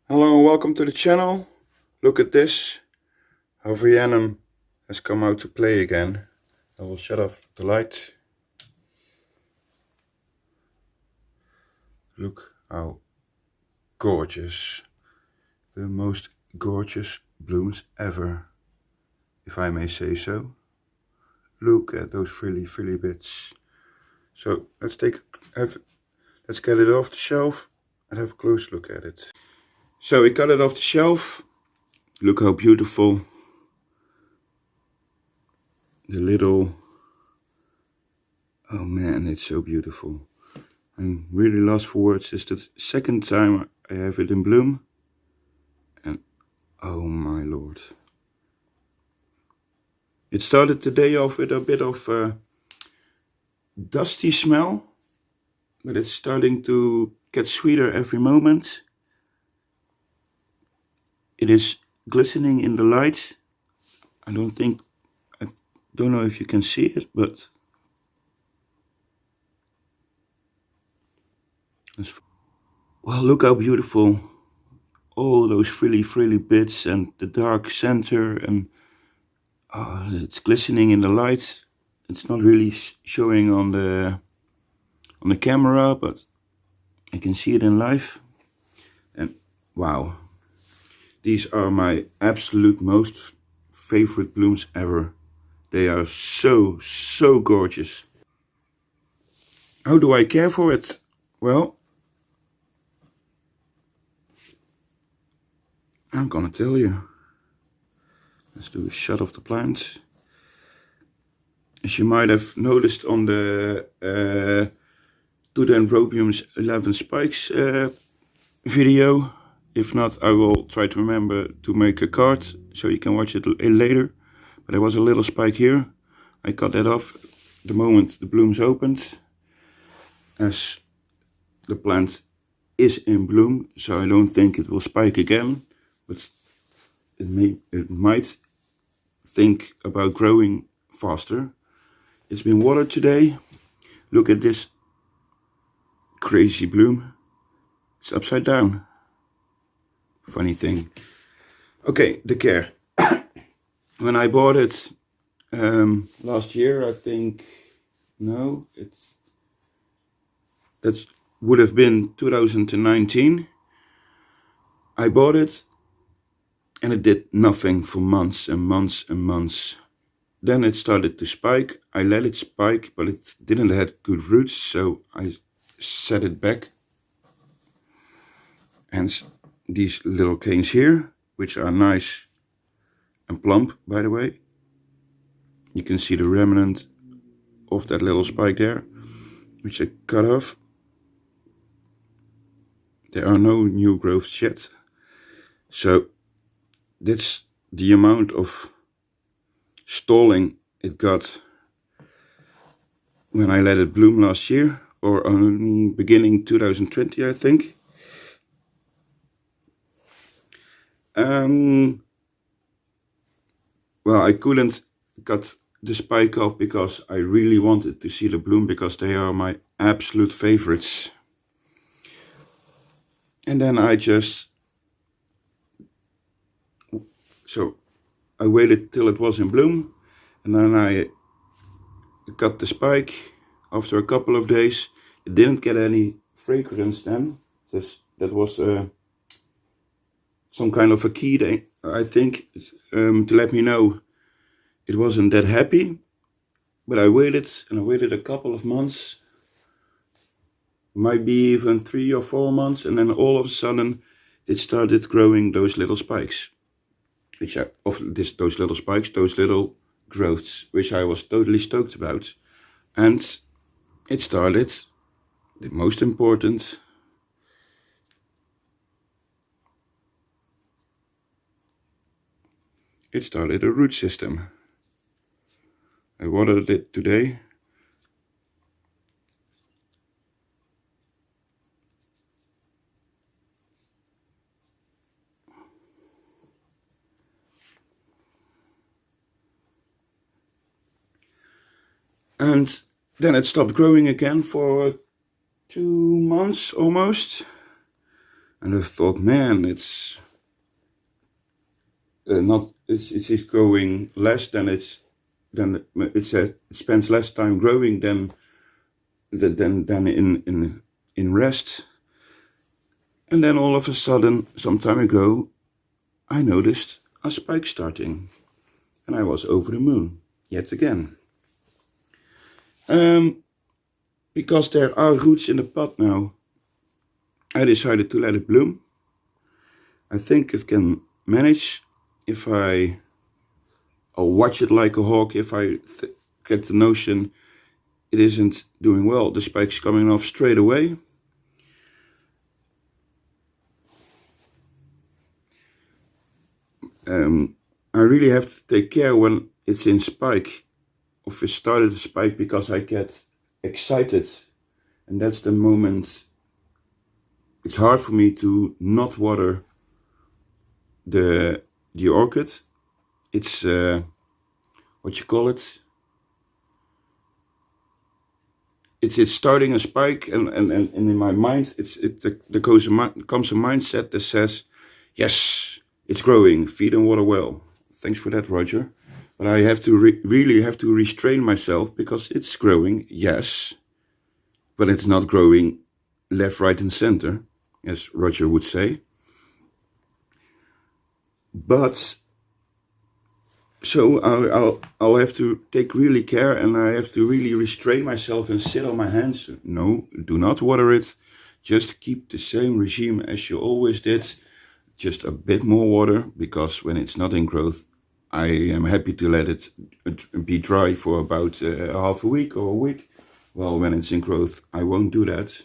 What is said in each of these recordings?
Hello and welcome to the channel. Look at this. Harveyanum has come out to play again. I will shut off the light. Look how gorgeous. The most gorgeous blooms ever, if I may say so. Look at those frilly bits. So let's get it off the shelf and have a close look at it. So we got it off the shelf. Look how beautiful the little, oh man, it's so beautiful. I'm really lost for words. It's the second time I have it in bloom, and oh my lord. It started the day off with a bit of a dusty smell, but it's starting to get sweeter every moment. It is glistening in the light. I don't know if you can see it, but well, look how beautiful. All those frilly bits and the dark center, and it's glistening in the light. It's not really showing on the camera, but I can see it in life. And wow, these are my absolute most favorite blooms ever. They are so gorgeous. How do I care for it? Well, I'm gonna tell you. Let's do a shot of the plant. As you might have noticed on the Dendrobium's 11 spikes video. If not, I will try to remember to make a card so you can watch it later. But there was a little spike here. I cut that off the moment the blooms opened, as the plant is in bloom, so I don't think it will spike again, but it might think about growing faster. It's been watered today. Look at this crazy bloom. It's upside down. Funny thing. Okay, the care. When I bought it last year, I think, no, that would have been 2019. I bought it and it did nothing for months and months and months. Then it started to spike. I let it spike, but it didn't have good roots, so I set it back. Hence these little canes here, which are nice and plump, by the way. You can see the remnant of that little spike there, which I cut off. There are no new growths yet. So that's the amount of stalling it got when I let it bloom last year, or beginning 2020, I think. Well, I couldn't cut the spike off because I really wanted to see the bloom, because they are my absolute favorites. And then I waited till it was in bloom, and then I cut the spike after a couple of days. It didn't get any fragrance then. That was some kind of a key, I think, to let me know it wasn't that happy. But I waited, and I waited a couple of months, might be even 3 or 4 months, and then all of a sudden it started growing those little spikes, those little growths, which I was totally stoked about. And it started, the most important, it started a root system. I watered it today. And then it stopped growing again for 2 months almost. And I thought, man, it's not, it's growing less than it spends less time growing than in rest. And then all of a sudden, some time ago, I noticed a spike starting, and I was over the moon yet again. Because there are roots in the pot now, I decided to let it bloom. I think it can manage if I'll watch it like a hawk. If I get the notion it isn't doing well, the spike's coming off straight away. I really have to take care when it's in spike, or if it started to spike, because I get excited, and that's the moment. It's hard for me to not water the orchid. It's what you call it. It's starting a spike, and in my mind, there comes a mindset that says, yes, it's growing, feed and water well. Thanks for that, Roger. But I have to really have to restrain myself, because it's growing, yes, but it's not growing left, right, and center, as Roger would say. But so I'll have to take really care, and I have to really restrain myself and sit on my hands. No, do not water it. Just keep the same regime as you always did. Just a bit more water, because when it's not in growth, I am happy to let it be dry for about half a week or a week. Well, when it's in growth, I won't do that.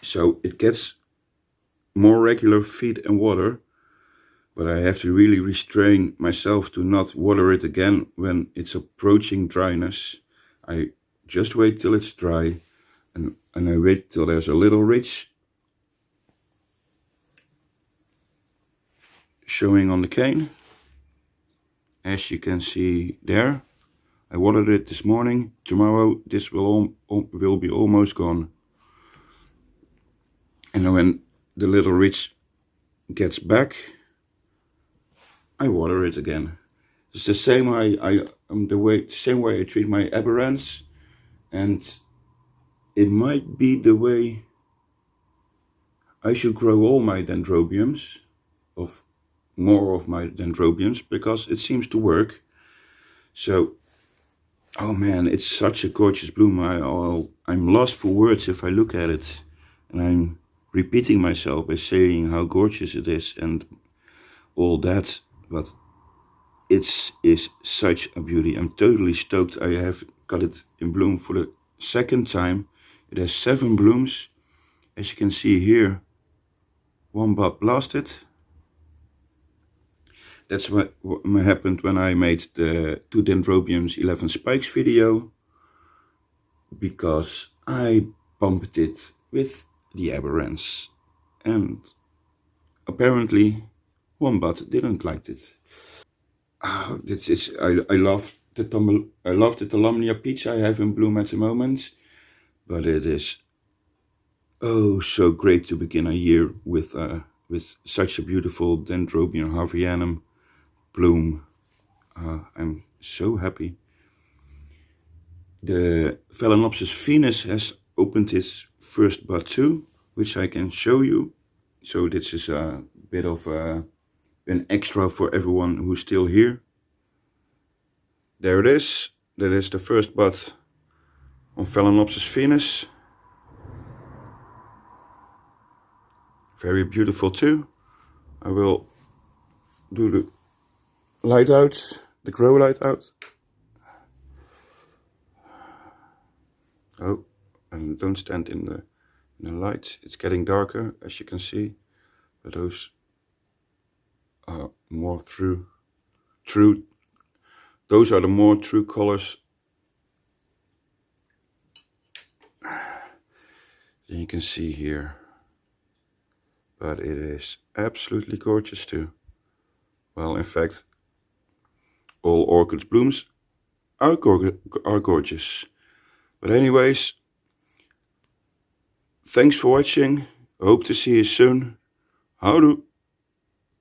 So it gets more regular feed and water, but I have to really restrain myself to not water it again when it's approaching dryness. I just wait till it's dry, and I wait till there's a little ridge showing on the cane, as you can see there. I watered it this morning. Tomorrow this will be almost gone. And when the little ridge gets back, I water it again. It's the same same way I treat my aberrants, and it might be the way I should grow all my dendrobiums, more of my dendrobiums, because it seems to work. So, oh man, it's such a gorgeous bloom. I'm lost for words if I look at it, and I'm repeating myself by saying how gorgeous it is and all that, but it is such a beauty. I'm totally stoked. I have got it in bloom for the second time. It has 7 blooms. As you can see here, one bud blasted. That's what happened when I made the 2 Dendrobiums 11 spikes video, because I bumped it with the aberrants, and apparently one bud didn't like it. I love the Tolumnia Peach I have in bloom at the moment, but it is oh so great to begin a year with such a beautiful Dendrobium harveyanum bloom. I'm so happy. The Phalaenopsis Venus has opened its first bud too, which I can show you. So this is a bit of an extra for everyone who's still here. There it is. That is the first bud on Phalaenopsis Venus. Very beautiful too. I will do the light out, the grow light out. Oh, and don't stand in the light. It's getting darker, as you can see. But those are more true. Those are the more true colors. Then you can see here. But it is absolutely gorgeous too. Well, in fact, all orchids blooms are gorgeous. But anyways, thanks for watching. Hope to see you soon. Houdoe.